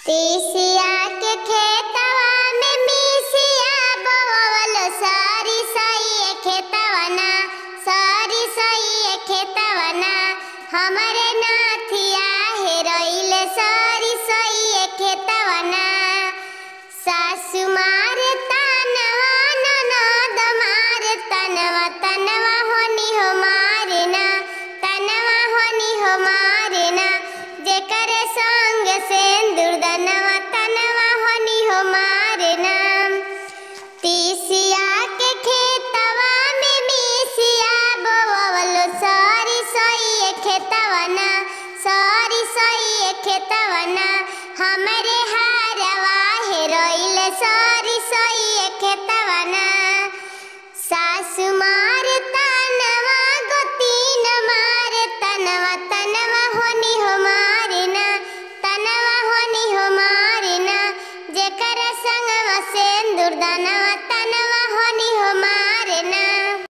तीसिया के खेतवा में मिसिया बोवल सारी सही खेतवा ना, सारी सही खेतवा ना। हमरे नाथिया हेरोइल सारी सही खेतवा ना। सासु मारे तनवा ननद मारे तनवा, तनवा होनी हो मारे ना, तनवा होनी हो मारे ना। जेकर संग सेंदूर दनवा, तनवा होनी हो मारे ना। तीसिया के खेतवा में मिसिया बोवल सारी सही खेतवा ना, सारी सही खेतवा ना। हमरे हारवा हेरोइल सारी सही खेतवा ना। सासु मारे तनवा गोतीन मारे तनवा, तनवा होनी हो मारे ना, तनवा होनी हो मारे ना। जेकर संगवा सेंदूर दनवा